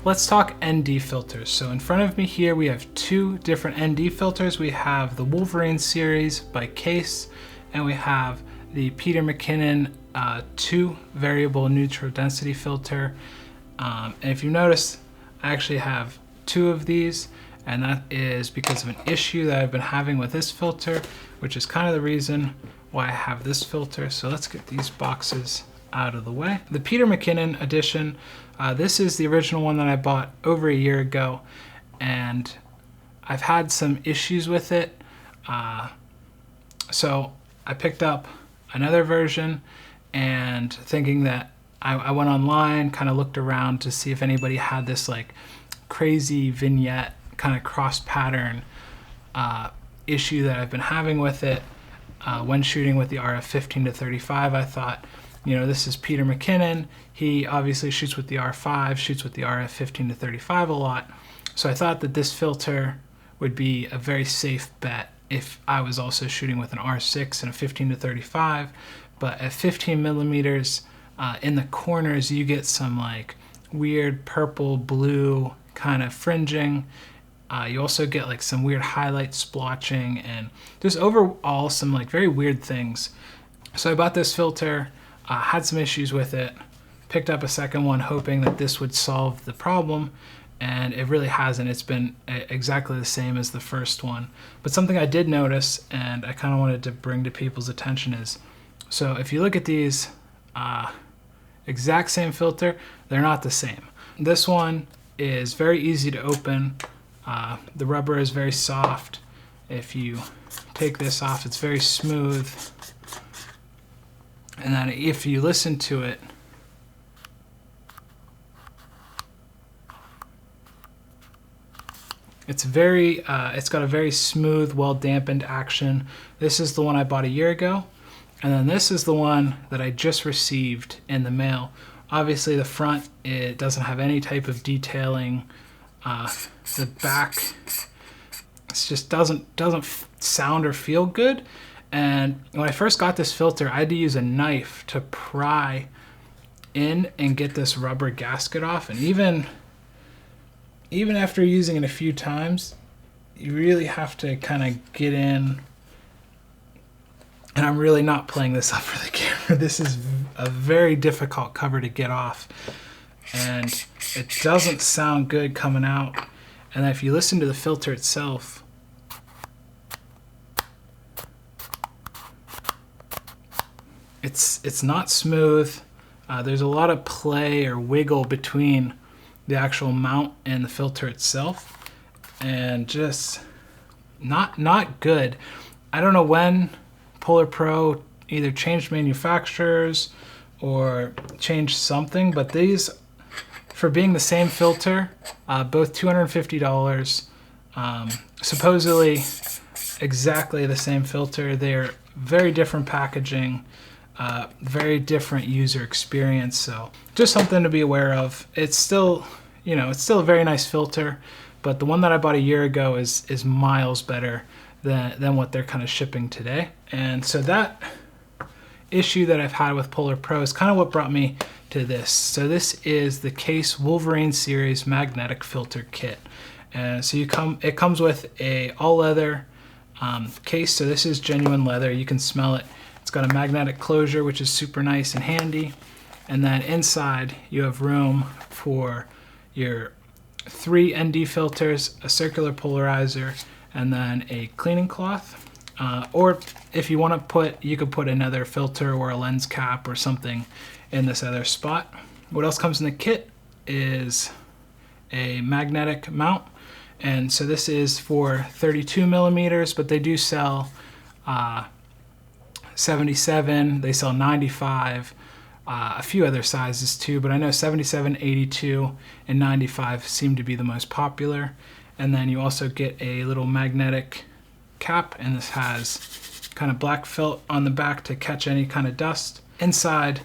let's talk ND filters. So in front of me here, we have two different ND filters. We have the Wolverine series by Kase, and we have the Peter McKinnon 2 variable neutral density filter. And if you notice, I actually have two of these, and that is because of an issue that I've been having with this filter, which is kind of the reason why I have this filter. So let's get these boxes out of the way. The Peter McKinnon edition, this is the original one that I bought over a year ago, and I've had some issues with it. So I picked up another version, and thinking that I went online, kind of looked around to see if anybody had this like crazy vignette kind of cross pattern issue that I've been having with it when shooting with the RF 15 to 35. I thought, you know, this is Peter McKinnon. He obviously shoots with the R5, shoots with the RF 15 to 35 a lot. So I thought that this filter would be a very safe bet if I was also shooting with an R6 and a 15 to 35. But at 15 millimeters, in the corners, you get some like weird purple, blue kind of fringing. You also get like some weird highlight splotching, and just overall some like very weird things. So I bought this filter, had some issues with it, picked up a second one hoping that this would solve the problem, and it really hasn't. It's been exactly the same as the first one. But something I did notice, and I kind of wanted to bring to people's attention, is, so if you look at these, exact same filter, they're not the same. This one is very easy to open. The rubber is very soft. If you take this off, it's very smooth. And then if you listen to it, it's got a very smooth, well dampened action. This is the one I bought a year ago. And then this is the one that I just received in the mail. Obviously the front, it doesn't have any type of detailing. The back, it just doesn't sound or feel good. And when I first got this filter, I had to use a knife to pry in and get this rubber gasket off. And even after using it a few times, you really have to kind of get in. And I'm really not playing this up for the camera. This is a very difficult cover to get off. And it doesn't sound good coming out. And then if you listen to the filter itself, it's not smooth. There's a lot of play or wiggle between the actual mount and the filter itself. And just not good. I don't know when PolarPro either changed manufacturers or changed something, but these, for being the same filter, both $250, supposedly exactly the same filter. They're very different packaging, very different user experience. So just something to be aware of. It's still, you know, it's still a very nice filter, but the one that I bought a year ago is miles better than what they're kind of shipping today. And so that issue that I've had with PolarPro is kind of what brought me to this. So this is the Kase Wolverine series magnetic filter kit. And so it comes with a all leather case. So this is genuine leather. You can smell it. It's got a magnetic closure, which is super nice and handy. And then inside you have room for your 3 ND filters, a circular polarizer, and then a cleaning cloth. Or if you want to you could put another filter or a lens cap or something in this other spot. What else comes in the kit is a magnetic mount. And so this is for 32 millimeters, but they do sell 77, they sell 95, a few other sizes too, but I know 77, 82, and 95 seem to be the most popular. And then you also get a little magnetic cap, and this has kind of black felt on the back to catch any kind of dust. Inside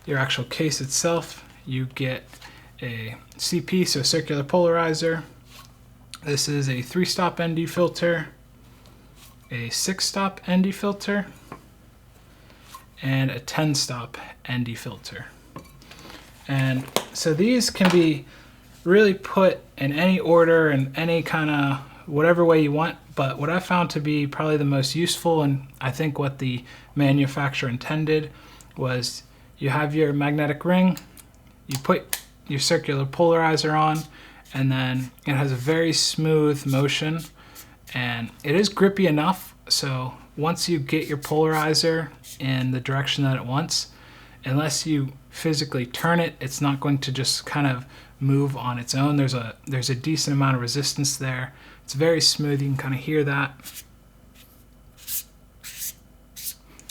your actual case itself, you get a CP, so circular polarizer. This is a 3-stop ND filter, a 6-stop ND filter, and a 10-stop ND filter. And so these can be really put in any order and any kind of whatever way you want, but what I found to be probably the most useful, and I think what the manufacturer intended, was you have your magnetic ring, you put your circular polarizer on, and then it has a very smooth motion, and it is grippy enough, so once you get your polarizer in the direction that it wants, unless you physically turn it, it's not going to just kind of move on its own. There's a decent amount of resistance there. It's very smooth, you can kind of hear that.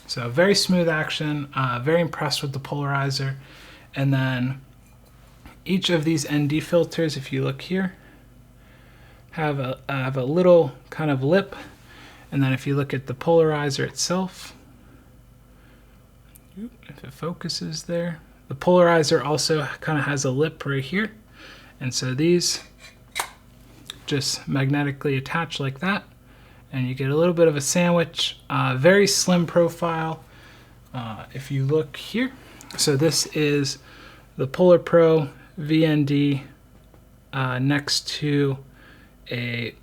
So very smooth action, very impressed with the polarizer. And then each of these ND filters, if you look here, have a little kind of lip. And then if you look at the polarizer itself, if it focuses there, the polarizer also kind of has a lip right here. And so these just magnetically attach like that, and you get a little bit of a sandwich, very slim profile. If you look here, so this is the PolarPro VND next to a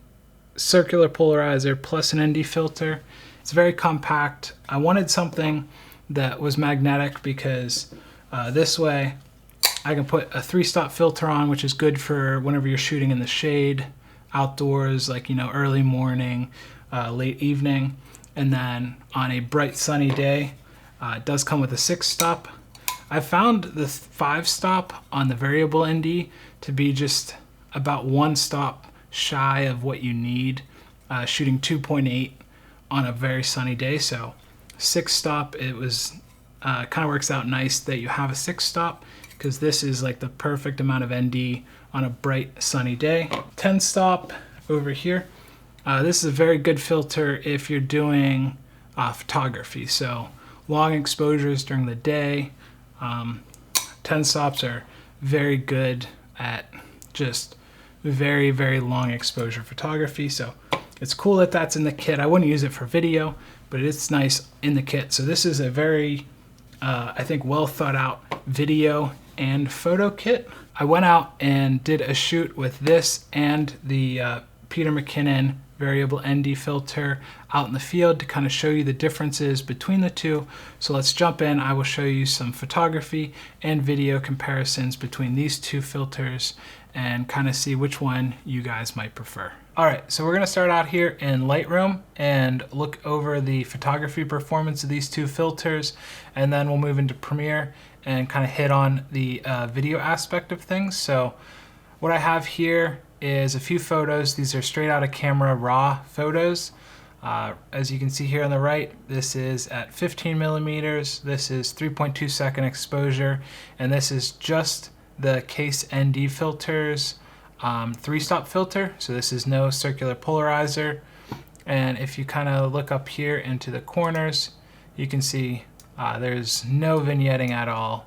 circular polarizer plus an ND filter. It's very compact. I wanted something that was magnetic because this way I can put a 3-stop filter on, which is good for whenever you're shooting in the shade, outdoors, like, you know, early morning, late evening. And then on a bright sunny day, it does come with a 6-stop. I found the 5-stop on the variable ND to be just about 1 stop shy of what you need, shooting 2.8 on a very sunny day. So 6-stop, it was kind of works out nice that you have a 6-stop, because this is like the perfect amount of ND on a bright sunny day. 10-stop over here. This is a very good filter if you're doing photography, so long exposures during the day. 10 stops are very good at just very, very long exposure photography. So it's cool that that's in the kit. I wouldn't use it for video, but it's nice in the kit. So this is a very, I think, well thought out video and photo kit. I went out and did a shoot with this and the Peter McKinnon variable ND filter out in the field to kind of show you the differences between the two. So let's jump in. I will show you some photography and video comparisons between these two filters and kind of see which one you guys might prefer. All right, so we're gonna start out here in Lightroom and look over the photography performance of these two filters, and then we'll move into Premiere and kind of hit on the video aspect of things. So what I have here is a few photos. These are straight out of camera raw photos. As you can see here on the right, this is at 15 millimeters. This is 3.2 second exposure, and this is just the Kase ND filters 3-stop filter. So this is no circular polarizer. And if you kind of look up here into the corners, you can see there's no vignetting at all.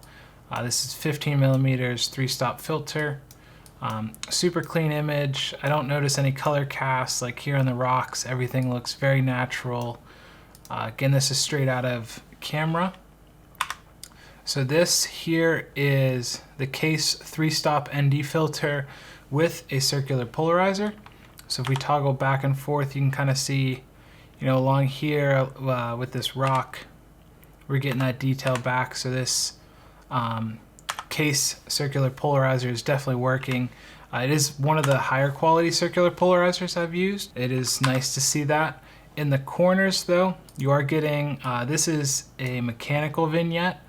This is 15 millimeters 3-stop filter. Super clean image. I don't notice any color cast like here on the rocks. Everything looks very natural. Again, this is straight out of camera. So this here is the Kase 3-stop ND filter with a circular polarizer. So if we toggle back and forth, you can kind of see, you know, along here with this rock, we're getting that detail back. So this Kase circular polarizer is definitely working. It is one of the higher quality circular polarizers I've used. It is nice to see that. In the corners though, you are getting, this is a mechanical vignette.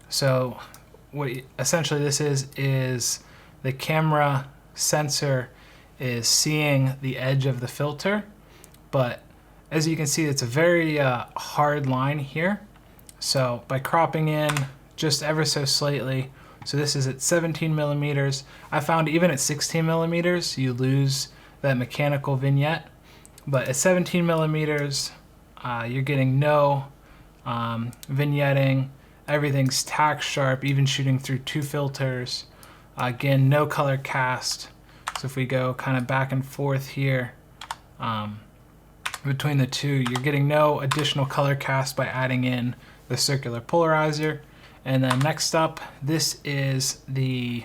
So what essentially this is the camera sensor is seeing the edge of the filter, but as you can see, it's a very hard line here. So by cropping in just ever so slightly, so this is at 17 millimeters. I found even at 16 millimeters, you lose that mechanical vignette, but at 17 millimeters, you're getting no vignetting. Everything's tack sharp, even shooting through 2 filters. Again, no color cast. So if we go kind of back and forth here between the two, you're getting no additional color cast by adding in the circular polarizer. And then next up, this is the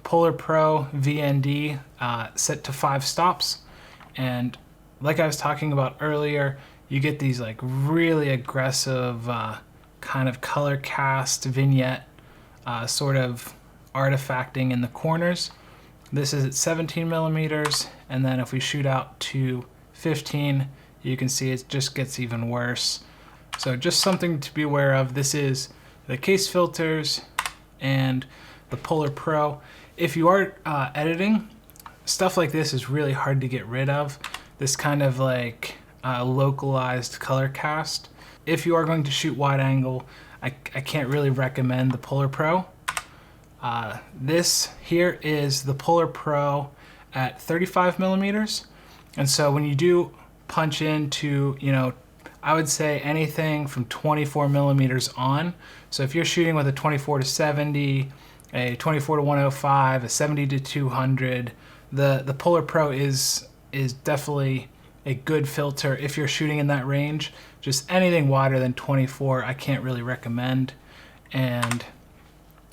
PolarPro VND set to 5 stops. And like I was talking about earlier, you get these like really aggressive kind of color cast vignette sort of artifacting in the corners. This is at 17 millimeters, and then if we shoot out to 15, you can see it just gets even worse. So just something to be aware of. This is the Kase filters and the PolarPro. If you are editing, stuff like this is really hard to get rid of. This kind of like localized color cast. If you are going to shoot wide angle, I can't really recommend the PolarPro. This here is the PolarPro at 35 millimeters. And so when you do punch into, you know, I would say anything from 24 millimeters on. So if you're shooting with a 24 to 70, a 24 to 105, a 70 to 200, the PolarPro is definitely a good filter if you're shooting in that range. Just anything wider than 24, I can't really recommend. And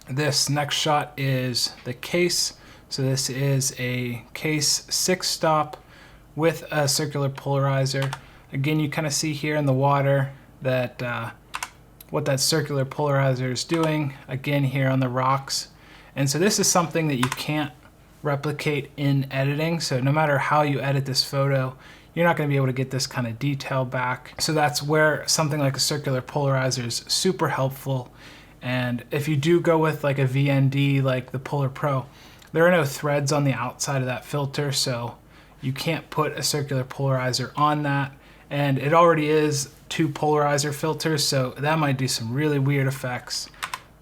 this next shot is the Kase. So this is a Kase 6-stop with a circular polarizer. Again, you kind of see here in the water that what that circular polarizer is doing, again here on the rocks. And so this is something that you can't replicate in editing. So no matter how you edit this photo, you're not going to be able to get this kind of detail back. So that's where something like a circular polarizer is super helpful. And if you do go with like a VND like the PolarPro, there are no threads on the outside of that filter, so you can't put a circular polarizer on that. And it already is 2 polarizer filters, so that might do some really weird effects.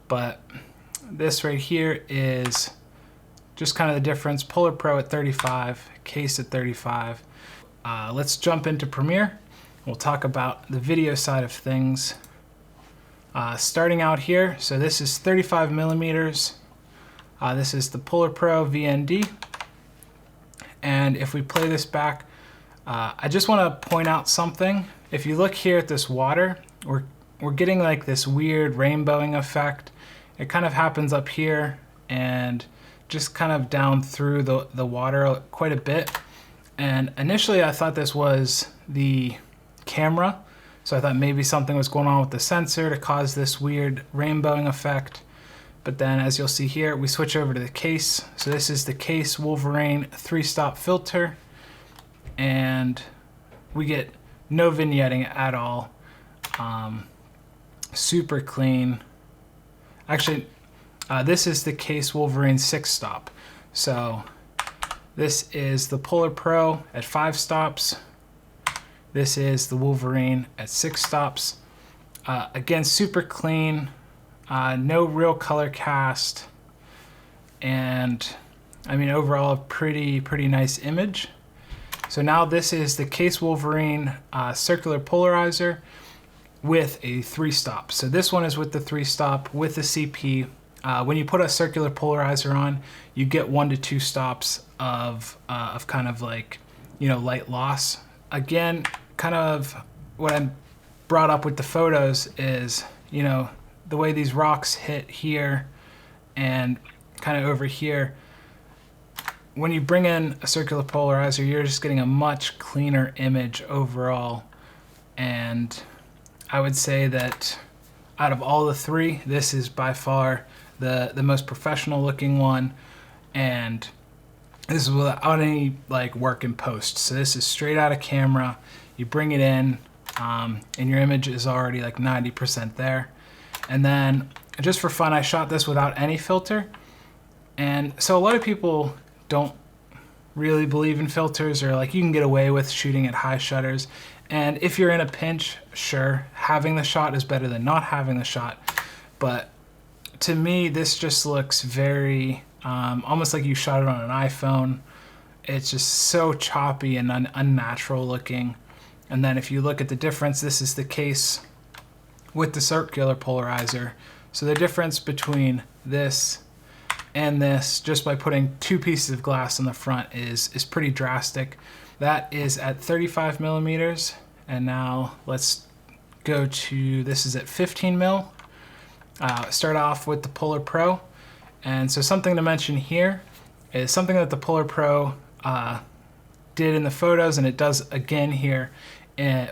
But this right here is just kind of the difference. PolarPro at 35, Kase at 35. Let's jump into Premiere. We'll talk about the video side of things. Starting out here, so this is 35 millimeters. This is the PolarPro VND. And if we play this back, I just want to point out something. If you look here at this water, we're getting like this weird rainbowing effect. It kind of happens up here and just kind of down through the water quite a bit. And initially I thought this was the camera. So I thought maybe something was going on with the sensor to cause this weird rainbowing effect. But then as you'll see here, we switch over to the Kase. So this is the Kase Wolverine 3-stop filter. And we get no vignetting at all. Super clean. Actually, this is the Kase Wolverine 6-stop. So this is the PolarPro at 5 stops. This is the Wolverine at 6 stops. Again, super clean, no real color cast, and I mean overall a pretty nice image. So now this is the Kase Wolverine circular polarizer with a 3-stop. So this one is with the 3-stop with the CP. When you put a circular polarizer on, you get 1 to 2 stops of kind of like, you know, light loss. Again, kind of what I brought up with the photos is, you know, the way these rocks hit here and kind of over here. When you bring in a circular polarizer, you're just getting a much cleaner image overall. And I would say that out of all the 3, this is by far the most professional looking one. And this is without any like work in post. So this is straight out of camera. You bring it in, and your image is already like 90% there. And then just for fun, I shot this without any filter. And so a lot of people don't really believe in filters, or like you can get away with shooting at high shutters. And if you're in a pinch, sure, having the shot is better than not having the shot. But to me, this just looks very, almost like you shot it on an iPhone. It's just so choppy and unnatural looking. And then if you look at the difference, this is the Kase with the circular polarizer. So the difference between this and this, just by putting 2 pieces of glass on the front, is pretty drastic. That is at 35 millimeters. And now let's go to, this is at 15 mil. Start off with the PolarPro. And so something to mention here is something that the PolarPro did in the photos, and it does again here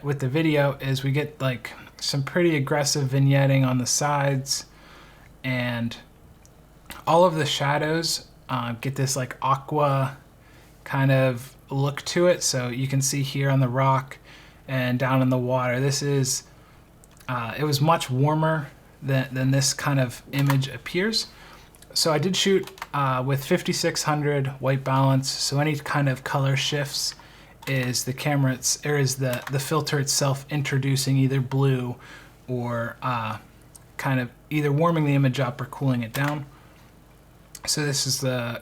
with the video, is we get like some pretty aggressive vignetting on the sides, and all of the shadows get this like aqua kind of look to it. So you can see here on the rock and down in the water, this is it was much warmer than this kind of image appears. So I did shoot with 5600 white balance, so any kind of color shifts is the camera, is the filter itself introducing either blue or kind of either warming the image up or cooling it down. So this is the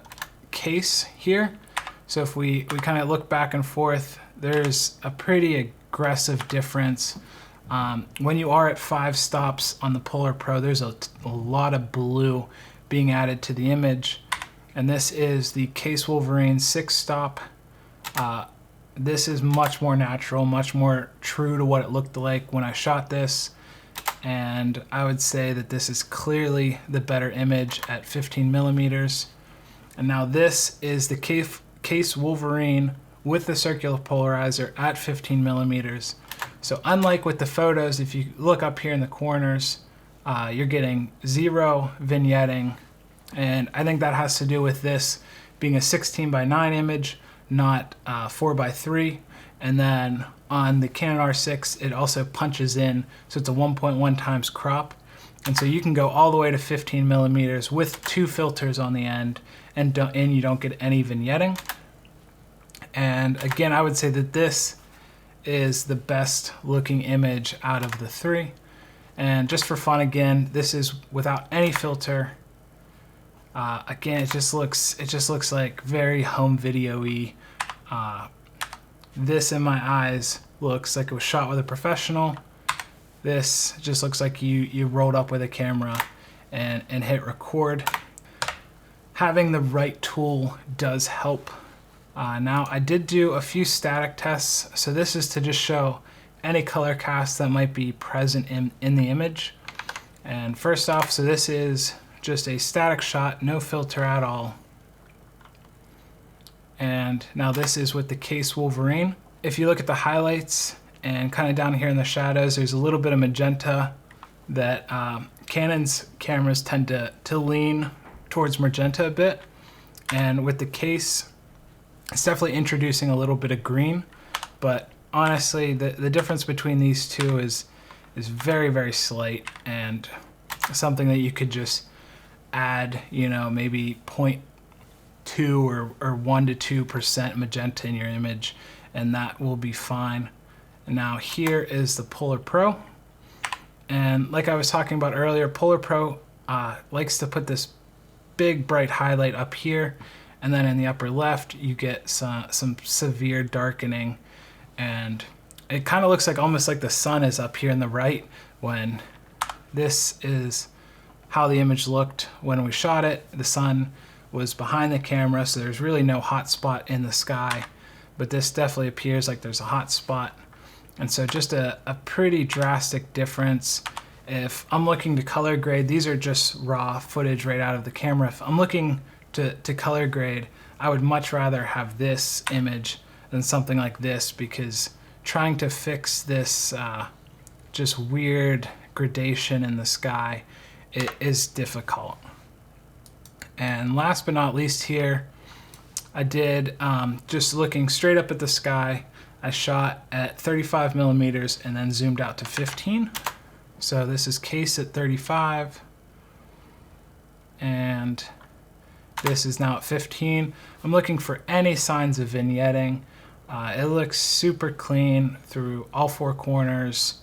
Kase here. So if we kind of look back and forth, there's a pretty aggressive difference. When you are at 5 stops on the PolarPro, there's a lot of blue being added to the image. And this is the Kase Wolverine 6 stop. This is much more natural, much more true to what it looked like when I shot this. And I would say that this is clearly the better image at 15 millimeters. And now this is the Kase Wolverine with the circular polarizer at 15 millimeters. So unlike with the photos, if you look up here in the corners, you're getting 0 vignetting, and I think that has to do with this being a 16:9 image, not 4:3. And then on the Canon R6, it also punches in, so it's a 1.1 times crop, and so you can go all the way to 15 millimeters with 2 filters on the end, and you don't get any vignetting. And again, I would say that this is the best looking image out of the 3. And just for fun, again, this is without any filter. Again, it just looks like very home video-y. This in my eyes looks like it was shot with a professional. This just looks like you rolled up with a camera and hit record. Having the right tool does help. Now I did do a few static tests, so this is to just show any color cast that might be present in the image. And first off, so this is just a static shot, no filter at all. And now this is with the Kase Wolverine. If you look at the highlights and kind of down here in the shadows, there's a little bit of magenta that Canon's cameras tend to lean towards magenta a bit. And with the Kase, it's definitely introducing a little bit of green, but honestly, the difference between these two is very, very slight, and something that you could just add, maybe 0.2 or 1 to 2% magenta in your image, and that will be fine. And now here is the PolarPro, and like I was talking about earlier, PolarPro likes to put this big bright highlight up here, and then in the upper left you get some severe darkening, and it kind of looks like almost like the sun is up here in the right, when this is how the image looked when we shot it. The sun was behind the camera, so there's really no hot spot in the sky, but this definitely appears like there's a hot spot. And so just a pretty drastic difference. If I'm looking to color grade, these are just raw footage right out of the camera. If I'm looking to color grade, I would much rather have this image than something like this, because trying to fix this just weird gradation in the sky, it is difficult. And last but not least here, I did just looking straight up at the sky, I shot at 35 millimeters and then zoomed out to 15. So this is Kase at 35, and this is now at 15. I'm looking for any signs of vignetting. It looks super clean through all 4 corners.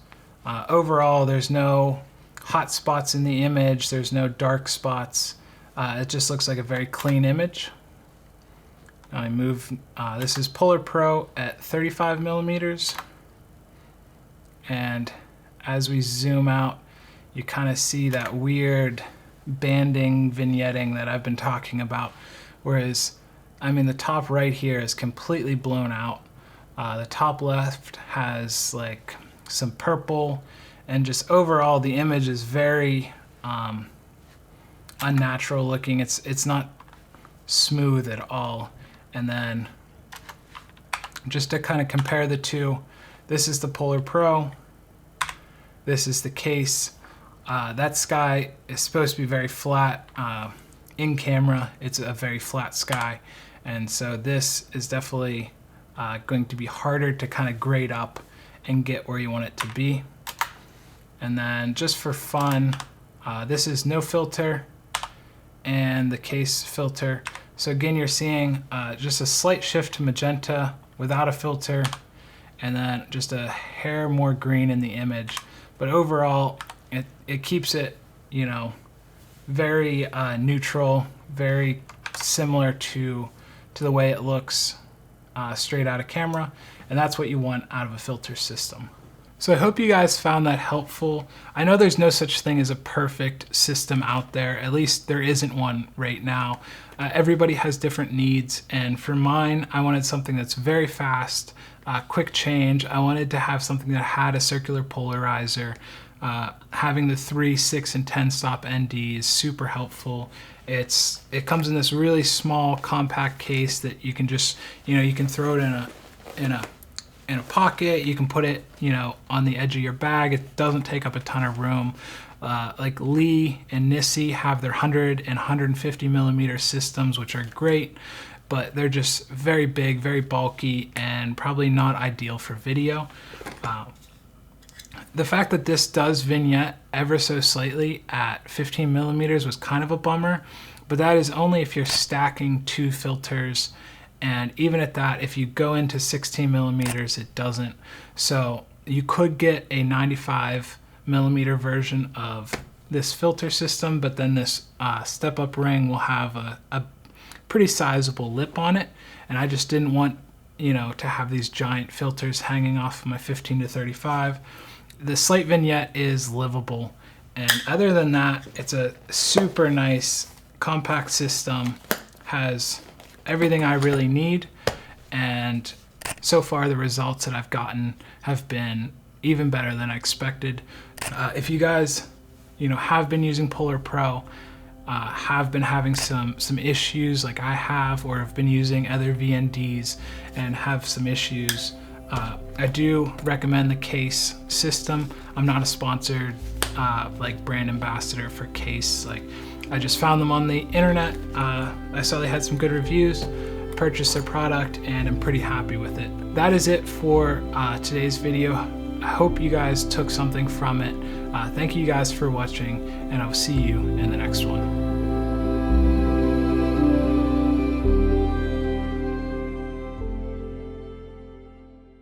Overall, there's no hot spots in the image. There's no dark spots. It just looks like a very clean image. Now I move, this is PolarPro at 35 millimeters. And as we zoom out, you kind of see that weird banding vignetting that I've been talking about. Whereas, I mean, the top right here is completely blown out. The top left has like some purple, and just overall the image is very unnatural looking. It's not smooth at all. And then just to kind of compare the two, this is the PolarPro, this is the Kase. That sky is supposed to be very flat. In camera, it's a very flat sky, and so this is definitely going to be harder to kind of grade up and get where you want it to be. And then just for fun, this is no filter and the Kase filter. So again, you're seeing just a slight shift to magenta without a filter, and then just a hair more green in the image. But overall, it keeps it, you know, very neutral, very similar to the way it looks straight out of camera, and that's what you want out of a filter system. So I hope you guys found that helpful. I know there's no such thing as a perfect system out there. At least there isn't one right now. Everybody has different needs, and for mine, I wanted something that's very fast, quick change. I wanted to have something that had a circular polarizer. Having the 3, 6, and 10 stop ND is super helpful. It comes in this really small, compact case that you can just, you know, you can throw it in a pocket. You can put it, you know, on the edge of your bag. It doesn't take up a ton of room. Like Lee and Nissi have their 100 and 150 millimeter systems, which are great, but they're just very big, very bulky, and probably not ideal for video. The fact that this does vignette ever so slightly at 15 millimeters was kind of a bummer, but that is only if you're stacking 2 filters, and even at that, if you go into 16 millimeters, it doesn't. So you could get a 95 millimeter version of this filter system, but then this step-up ring will have a pretty sizable lip on it, and I just didn't want, you know, to have these giant filters hanging off of my 15 to 35. The slight vignette is livable, and other than that, it's a super nice compact system, has everything I really need, and so far the results that I've gotten have been even better than I expected. If you guys, you know, have been using PolarPro, have been having some issues like I have, or have been using other VNDs and have some issues, I do recommend the Kase system. I'm not a sponsored like brand ambassador for Kase. Like, I just found them on the internet. I saw they had some good reviews, purchased their product, and I'm pretty happy with it. That is it for today's video. I hope you guys took something from it. Thank you guys for watching, and I'll see you in the next one.